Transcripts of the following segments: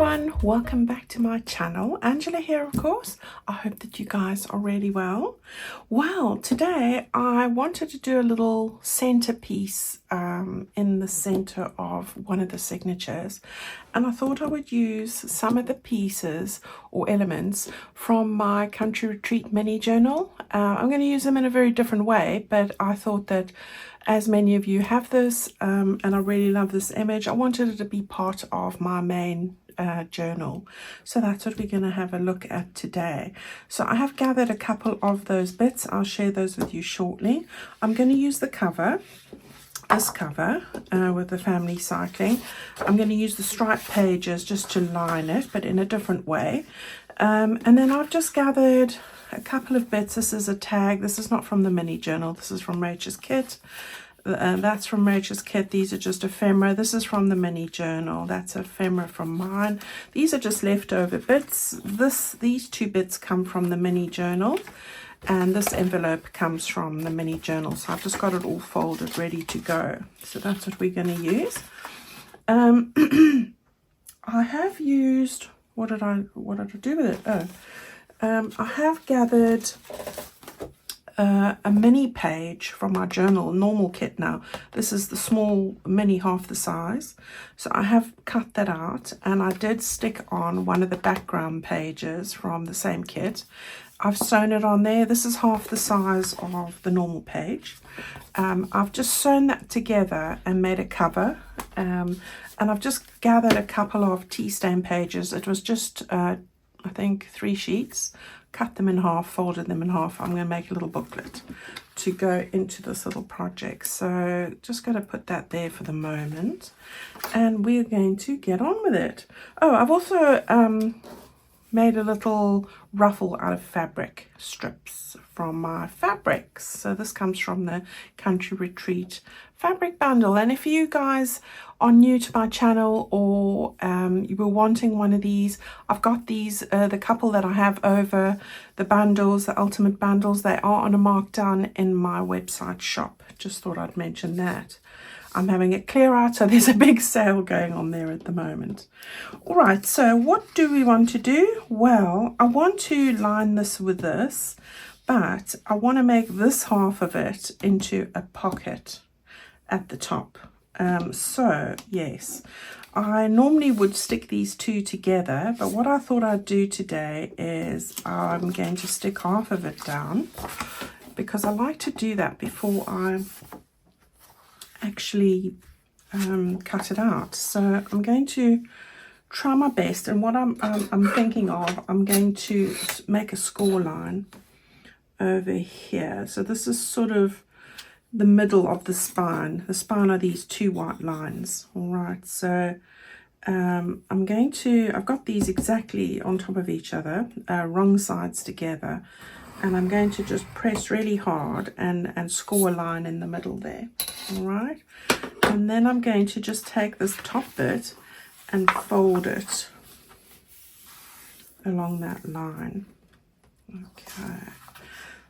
everyone, welcome back to my channel. Angela here, of course. I hope that you guys are really well. Well, today I wanted to do a little centerpiece in the center of one of the signatures, and I thought I would use some of the pieces or elements from my country retreat mini journal. I'm going to use them in a very different way, but I thought that as many of you have this, and I really love this image, I wanted it to be part of my main journal. So that's what we're going to have a look at today. So I have gathered a couple of those bits. I'll share those with you shortly. I'm going to use the cover, this cover with the family cycling. I'm going to use the striped pages just to line it, but in a different way. And then I've just gathered a couple of bits. This is a tag. This is not from the mini journal. This is from Rachel's kit. That's from Rachel's kit. These are just ephemera. This is from the mini journal. That's ephemera from mine. These are just leftover bits. These two bits come from the mini journal, and this envelope comes from the mini journal. So I've just got it all folded, ready to go. So that's what we're going to use. I have used, what did I do with it? I have gathered a mini page from my journal, normal kit now. This is the small mini, half the size. So I have cut that out, and I did stick on one of the background pages from the same kit. I've sewn it on there. This is half the size of the normal page. I've just sewn that together and made a cover. And I've just gathered a couple of tea stain pages. It was just I think 3 sheets, cut them in half, folded them in half. I'm going to make a little booklet to go into this little project. So just going to put that there for the moment, and we're going to get on with it. Oh, I've also made a little ruffle out of fabric strips from my fabrics. So this comes from the Country Retreat fabric bundle. And if you guys are new to my channel, or you were wanting one of these, I've got these, the couple that I have over the bundles, the ultimate bundles, they are on a markdown in my website shop. Just thought I'd mention that. I'm having it clear out, so there's a big sale going on there at the moment. All right, so what do we want to do? Well, I want to line this with this, but I want to make this half of it into a pocket at the top. So yes, I normally would stick these two together, but what I thought I'd do today is I'm going to stick half of it down, because I like to do that before I actually cut it out. So I'm going to try my best, and what I'm thinking of, I'm going to make a score line over here. So this is sort of the middle of the spine. The spine are these two white lines. All right, so I've got these exactly on top of each other, wrong sides together, and I'm going to just press really hard and score a line in the middle there. All right, and then I'm going to just take this top bit and fold it along that line. Okay,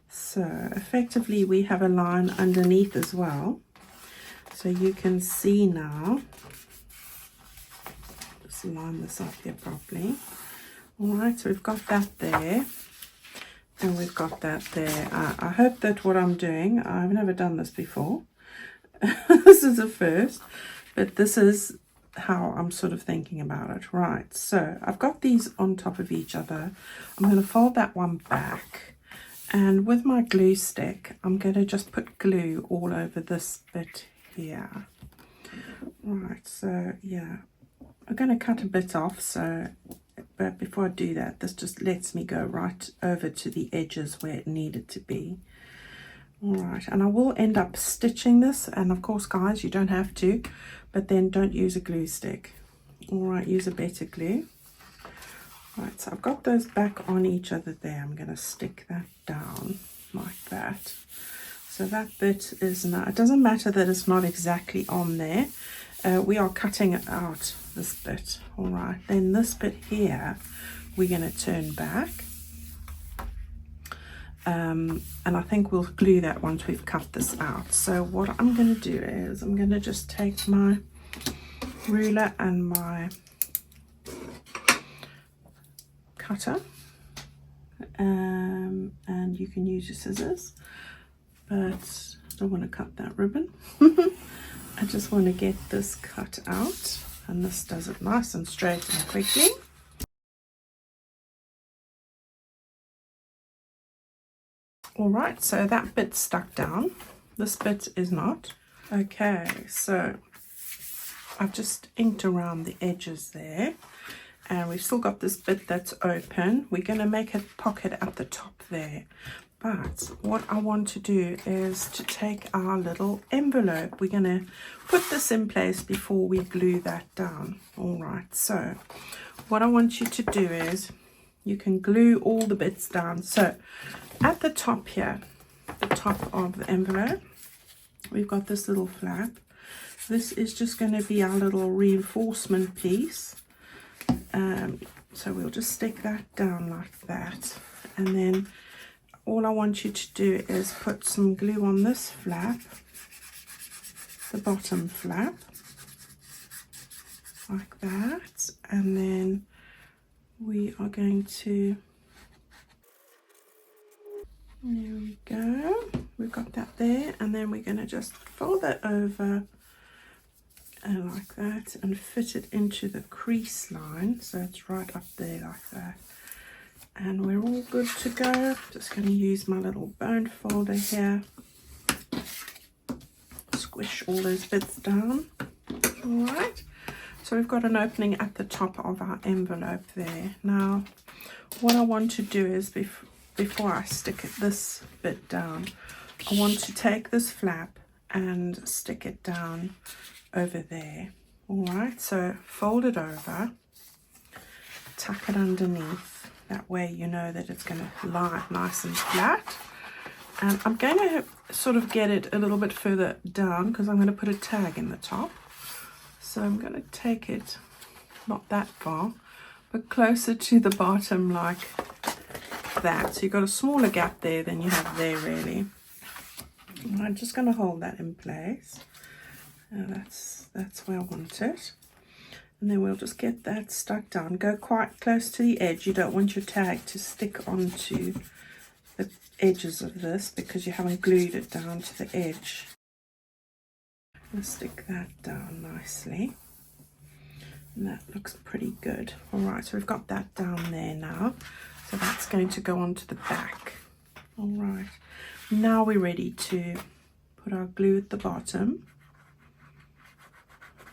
so effectively we have a line underneath as well, so you can see now. Just line this up here properly. All right, so we've got that there, and we've got that there. I hope that what I'm doing, I've never done this before. This is a first, but this is how I'm sort of thinking about it. Right, so I've got these on top of each other. I'm going to fold that one back, and with my glue stick, I'm going to just put glue all over this bit here. Right, so yeah, I'm going to cut a bit off, so, but before I do that, this just lets me go right over to the edges where it needed to be. All right, and I will end up stitching this, and of course, guys, you don't have to, but then don't use a glue stick. All right, use a better glue. Right, so I've got those back on each other there. I'm going to stick that down like that. So that bit is now, it doesn't matter that it's not exactly on there. We are cutting it out, this bit. All right, then this bit here, we're going to turn back. And I think we'll glue that once we've cut this out. So what I'm going to do is I'm going to just take my ruler and my cutter, and you can use your scissors, but I don't want to cut that ribbon. I just want to get this cut out, and this does it nice and straight and quickly. Alright, so that bit's stuck down. This bit is not. Okay, so I've just inked around the edges there, and we've still got this bit that's open. We're going to make a pocket at the top there. But what I want to do is to take our little envelope. We're going to put this in place before we glue that down. Alright, so what I want you to do is you can glue all the bits down. So at the top here, the top of the envelope, we've got this little flap. This is just going to be our little reinforcement piece. So we'll just stick that down like that. And then all I want you to do is put some glue on this flap, the bottom flap, like that. And then we are going to, there we go, we've got that there, and then we're going to just fold that over and like that and fit it into the crease line, so it's right up there like that, and we're all good to go. Just going to use my little bone folder here, squish all those bits down. All right, so we've got an opening at the top of our envelope there. Now what I want to do is before I stick this bit down, I want to take this flap and stick it down over there. All right, so fold it over, tuck it underneath. That way you know that it's going to lie nice and flat. And I'm going to sort of get it a little bit further down because I'm going to put a tag in the top. So I'm going to take it not that far, but closer to the bottom like that. So you've got a smaller gap there than you have there really. And I'm just going to hold that in place. That's where I want it. And then we'll just get that stuck down. Go quite close to the edge. You don't want your tag to stick onto the edges of this because you haven't glued it down to the edge. Let's stick that down nicely. And that looks pretty good. Alright, so we've got that down there now. So that's going to go onto the back. Alright, now we're ready to put our glue at the bottom.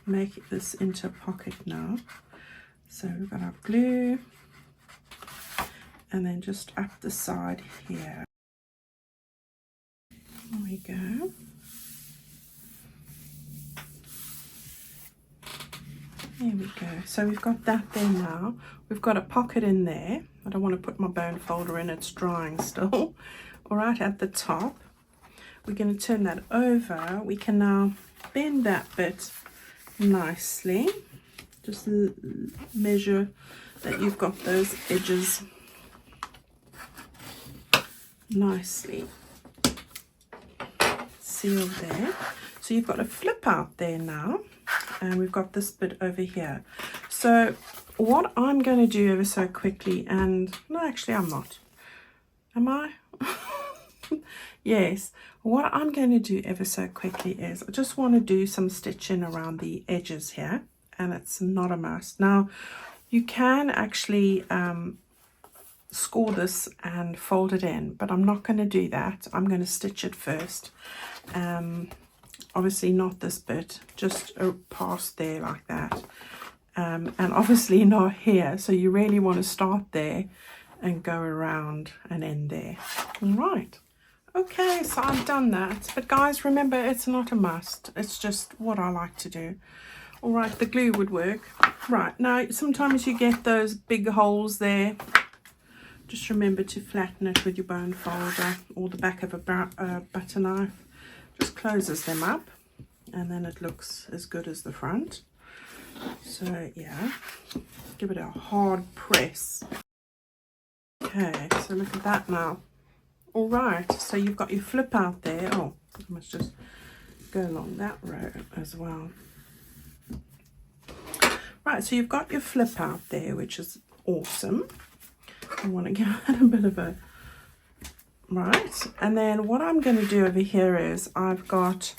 Make this into a pocket now. So we've got our glue, and then just up the side here. There we go. There we go. So we've got that there now. We've got a pocket in there. I don't want to put my bone folder in, it's drying still. All right, at the top, we're going to turn that over. We can now bend that bit nicely. Just measure that you've got those edges nicely sealed there. So you've got a flip out there now, and we've got this bit over here. So what I'm going to do ever so quickly, and no, actually I'm not. Am I? Yes, what I'm going to do ever so quickly is I just want to do some stitching around the edges here, and it's not a must. Now you can actually score this and fold it in, but I'm not going to do that. I'm going to stitch it first. Obviously not this bit, just past there like that, and obviously not here, so you really want to start there and go around and end there. All right. Okay, so I've done that, but guys, remember, it's not a must. It's just what I like to do. All right, the glue would work. Right, now sometimes you get those big holes there. Just remember to flatten it with your bone folder or the back of a butter knife. Just closes them up, and then it looks as good as the front. So yeah, give it a hard press. Okay, so look at that now. All right, so you've got your flip out there. Oh, I must just go along that row as well. Right, so you've got your flip out there, which is awesome. I want to give it a bit of a, right. And then what I'm going to do over here is I've got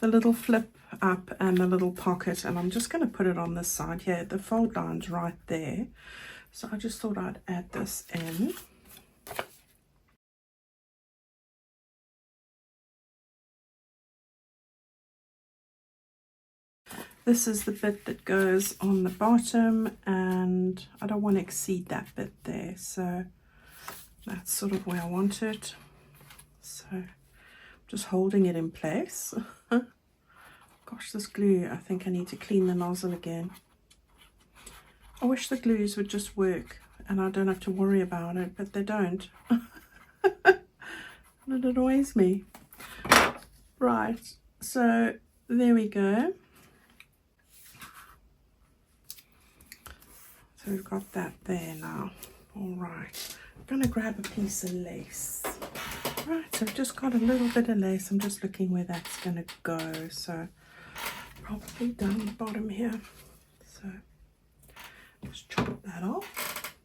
the little flip up and the little pocket, and I'm just going to put it on this side here. The fold line's right there. So I just thought I'd add this in. This is the bit that goes on the bottom, and I don't want to exceed that bit there, so that's sort of where I want it. So I'm just holding it in place. Gosh, this glue, I think I need to clean the nozzle again. I wish the glues would just work and I don't have to worry about it, but they don't. And it annoys me. Right, so there we go. So we've got that there now. All right, I'm going to grab a piece of lace. Right, so I've just got a little bit of lace. I'm just looking where that's going to go. So probably down the bottom here. So just chop that off.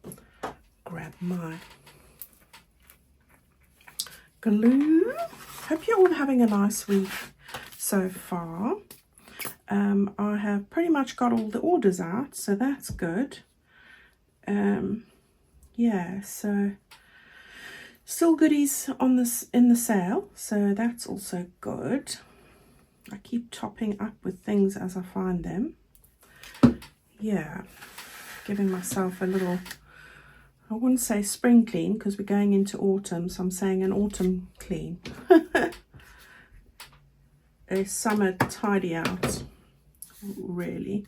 Grab my glue. Hope you're all having a nice week so far. I have pretty much got all the orders out, so that's good. Yeah, so still goodies on this in the sale, so that's also good. I keep topping up with things as I find them. Yeah, giving myself a little, I wouldn't say spring clean because we're going into autumn, so I'm saying an autumn clean. A summer tidy out, really.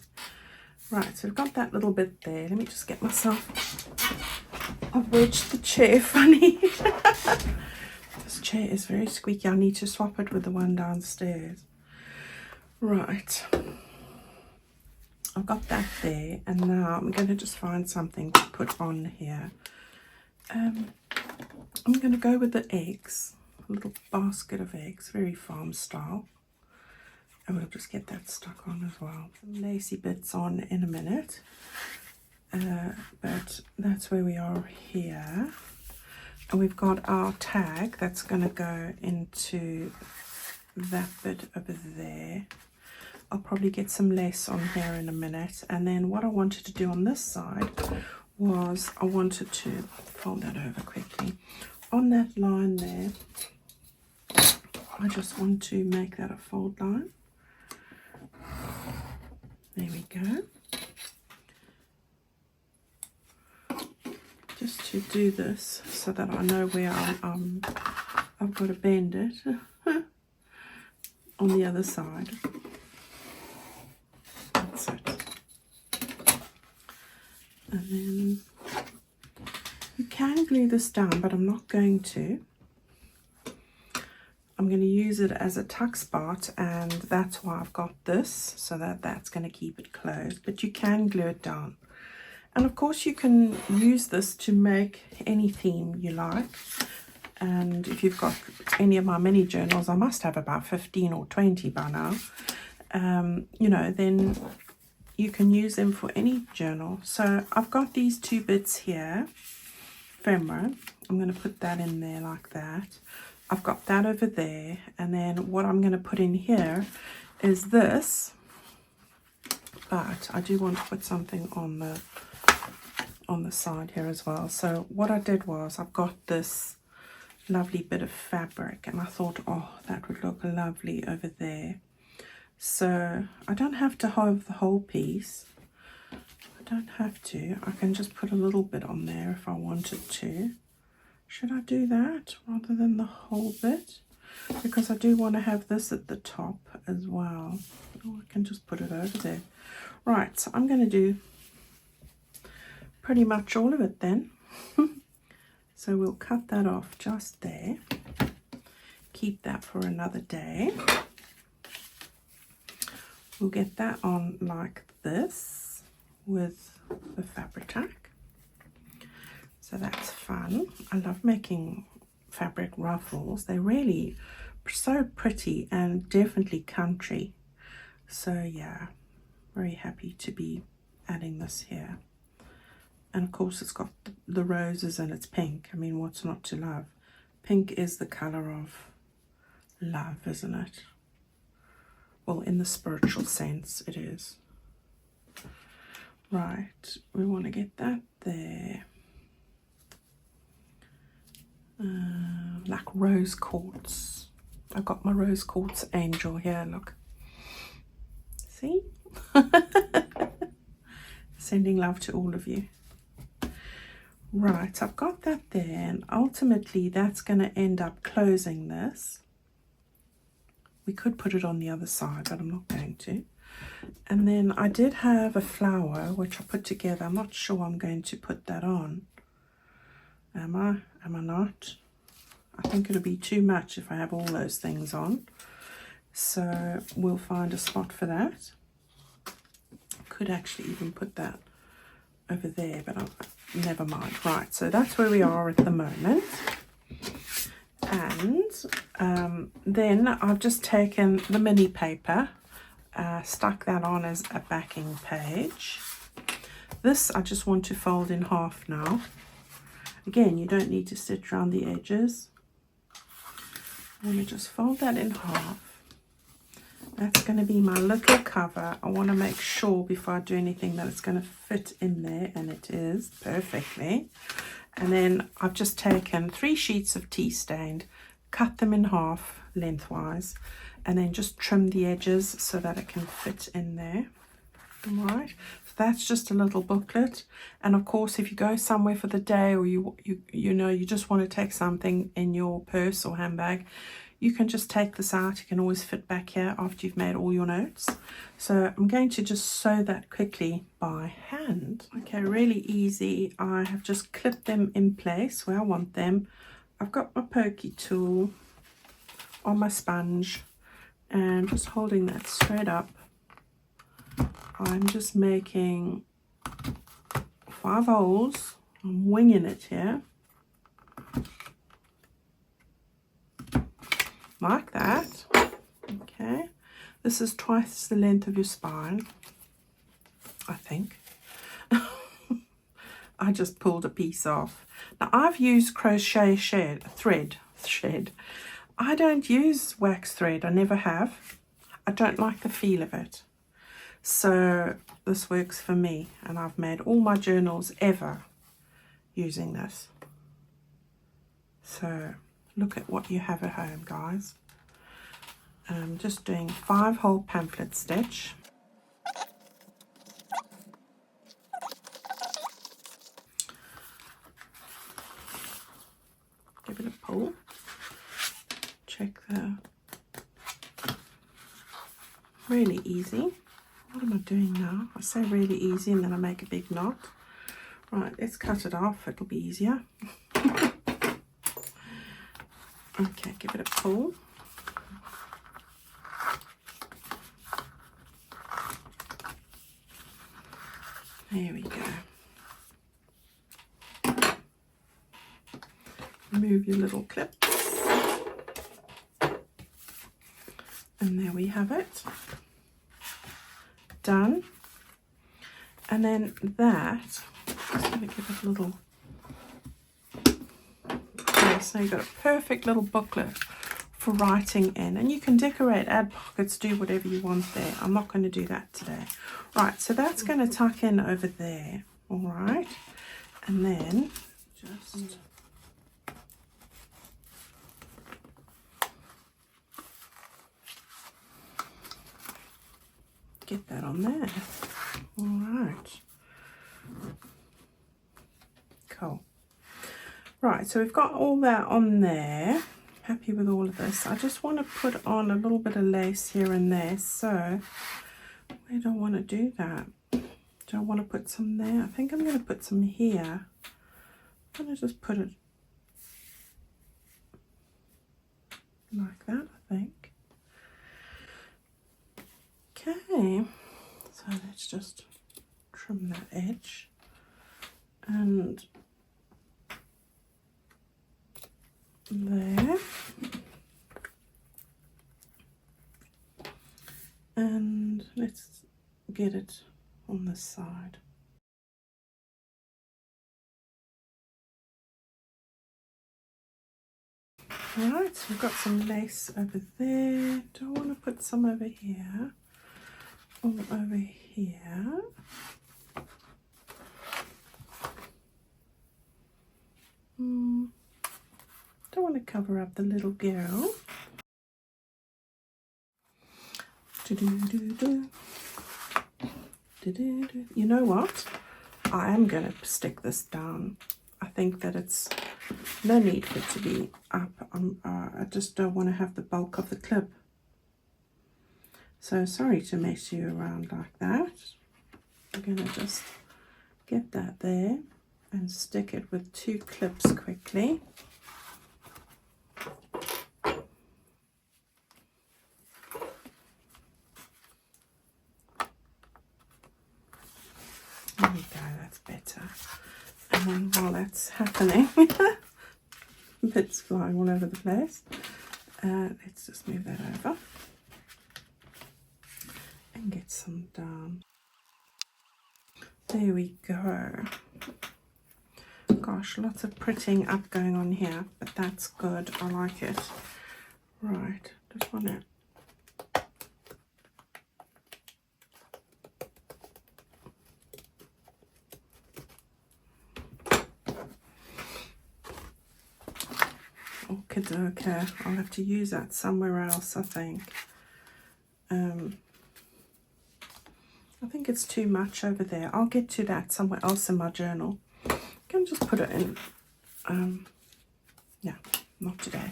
Right, so I've got that little bit there. Let me just get myself, I've wedged the chair funny. This chair is very squeaky. I need to swap it with the one downstairs. Right, I've got that there, and now I'm going to just find something to put on here. I'm going to go with the eggs, a little basket of eggs, very farm style. And we'll just get that stuck on as well. Some lacy bits on in a minute. But that's where we are here. And we've got our tag that's going to go into that bit over there. I'll probably get some lace on here in a minute. And then what I wanted to do on this side was I wanted to fold that over quickly. On that line there, I just want to make that a fold line. There we go. Just to do this so that I know where I've got to bend it on the other side. That's it. And then you can glue this down, but I'm not going to. I'm going to use it as a tuck spot, and that's why I've got this, so that that's going to keep it closed. But you can glue it down. And of course you can use this to make any theme you like. And if you've got any of my mini journals, I must have about 15 or 20 by now, you know, then you can use them for any journal. So I've got these two bits here, ephemera. I'm going to put that in there like that. I've got that over there, and then what I'm going to put in here is this, but I do want to put something on the side here as well. So what I did was I've got this lovely bit of fabric, and I thought, oh, that would look lovely over there. So I don't have to have the whole piece. I don't have to. I can just put a little bit on there if I wanted to. Should I do that rather than the whole bit? Because I do want to have this at the top as well. Oh, I can just put it over there. Right, so I'm going to do pretty much all of it then. So we'll cut that off just there. Keep that for another day. We'll get that on like this with the fabric tack. So that's fun. I love making fabric ruffles. They're really so pretty and definitely country. So yeah, very happy to be adding this here. And of course it's got the roses and it's pink. I mean, what's not to love? Pink is the colour of love, isn't it? Well, in the spiritual sense it is. Right, we want to get that there. Like rose quartz. I've got my rose quartz angel here, look. See? Sending love to all of you. Right, I've got that there, and ultimately that's going to end up closing this. We could put it on the other side, but I'm not going to. And then I did have a flower which I put together. I'm not sure I'm going to put that on. Am I not? I think it'll be too much if I have all those things on. So we'll find a spot for that. Could actually even put that over there, but never mind. Right, so that's where we are at the moment. And then I've just taken the mini paper, stuck that on as a backing page. This I just want to fold in half now. Again, you don't need to stitch around the edges. I'm going to just fold that in half. That's going to be my little cover. I want to make sure before I do anything that it's going to fit in there, and it is perfectly. And then I've just taken 3 sheets of tea stained, cut them in half lengthwise, and then just trim the edges so that it can fit in there. All right, so that's just a little booklet. And of course, if you go somewhere for the day, or you know you just want to take something in your purse or handbag, you can just take this out. You can always fit back here after you've made all your notes. So I'm going to just sew that quickly by hand. Okay, really easy. I have just clipped them in place where I want them. I've got my pokey tool on my sponge and just holding that straight up. I'm just making 5 holes. I'm winging it here. Like that. Okay, this is twice the length of your spine, I think. I just pulled a piece off. Now I've used crochet thread. I don't use wax thread. I never have. I don't like the feel of it. So this works for me, and I've made all my journals ever using this. So look at what you have at home, guys. I'm just doing 5-hole pamphlet stitch. Give it a pull. Check the... Really easy. What am I doing now? I say really easy and then I make a big knot. Right, let's cut it off. It'll be easier. Okay, give it a pull. There we go. Remove your little clips. And there we have it. Done. And then that, I'm just going to give it a little... Okay, so you've got a perfect little booklet for writing in, and you can decorate, add pockets, do whatever you want there. I'm not going to do that today. Right, so that's going to tuck in over there. All right, and then just get that on there. All right, cool. Right, so we've got all that on there. Happy with all of this. I just want to put on a little bit of lace here and there. So I don't want to do that. Do I want to put some there? I think I'm going to put some here. I'm going to just put it like that, I think. Okay, so let's just trim that edge and there, and let's get it on this side. Right, so we've got some lace over there. Do I want to put some over here? All over here. Don't want to cover up the little girl. You know what? I am going to stick this down. I think that it's no need for it to be up. I just don't want to have the bulk of the clip. So sorry to mess you around like that. I'm going to just get that there and stick it with 2 clips quickly. There we go, that's better. And then while that's happening, bits flying all over the place, let's just move that over and get some down. There we go. Gosh, lots of prettying up going on here, but that's good. I like it. Right, just want to okay, I'll have to use that somewhere else, I think. I think it's too much over there. I'll get to that somewhere else in my journal. I can just put it in. Yeah, not today.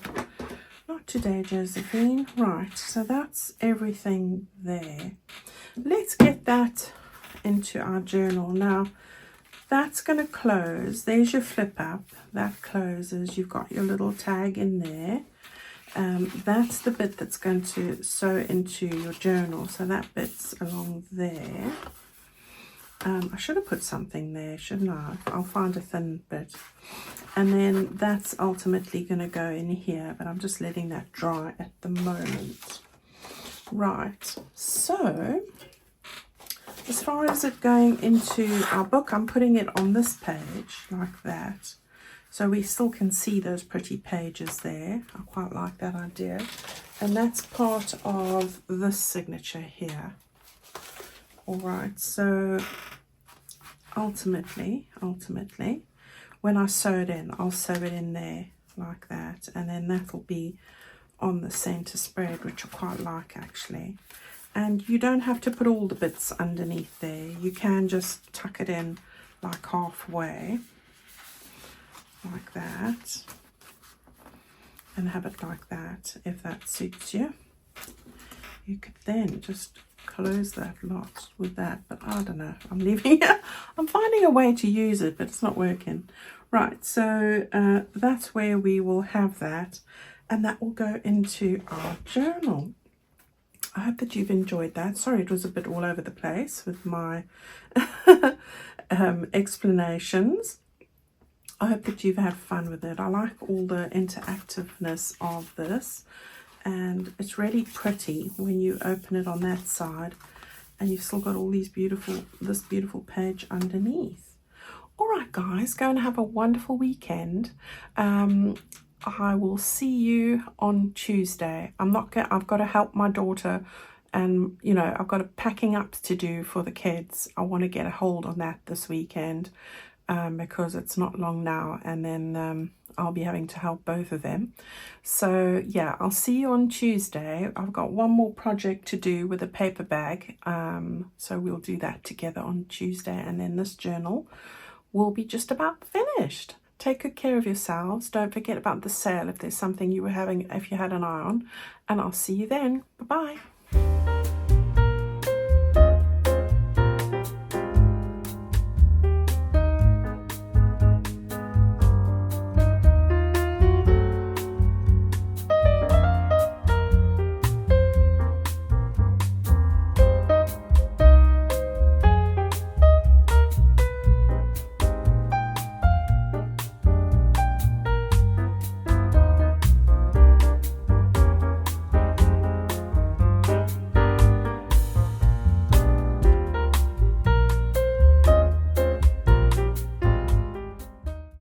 Not today, Josephine. Right, so that's everything there. Let's get that into our journal. Now, that's going to close. There's your flip up. That closes. You've got your little tag in there. That's the bit that's going to sew into your journal. So that bit's along there. I should have put something there, shouldn't I? I'll find a thin bit. And then that's ultimately going to go in here, but I'm just letting that dry at the moment. Right, so as far as it going into our book, I'm putting it on this page like that. So we still can see those pretty pages there. I quite like that idea. And that's part of this signature here. All right, so ultimately, when I sew it in, I'll sew it in there like that. And then that'll be on the center spread, which I quite like actually. And you don't have to put all the bits underneath there. You can just tuck it in like halfway, like that, and have it like that if that suits you. You could then just close that lot with that, but I don't know, I'm leaving it. I'm finding a way to use it, but it's not working. Right, so that's where we will have that, and that will go into our journal. I hope that you've enjoyed that. Sorry, it was a bit all over the place with my explanations. I hope that you've had fun with it. I like all the interactiveness of this, and it's really pretty when you open it on that side and you've still got all these this beautiful page underneath. All right, guys, go and have a wonderful weekend. I will see you on Tuesday. I've got to help my daughter, and you know, I've got a packing up to do for the kids. I want to get a hold on that this weekend, because it's not long now, and then I'll be having to help both of them. So yeah, I'll see you on Tuesday. I've got one more project to do with a paper bag, so we'll do that together on Tuesday, and then this journal will be just about finished. Take good care of yourselves. Don't forget about the sale if there's something you were having, if you had an eye on, and I'll see you then. Bye-bye.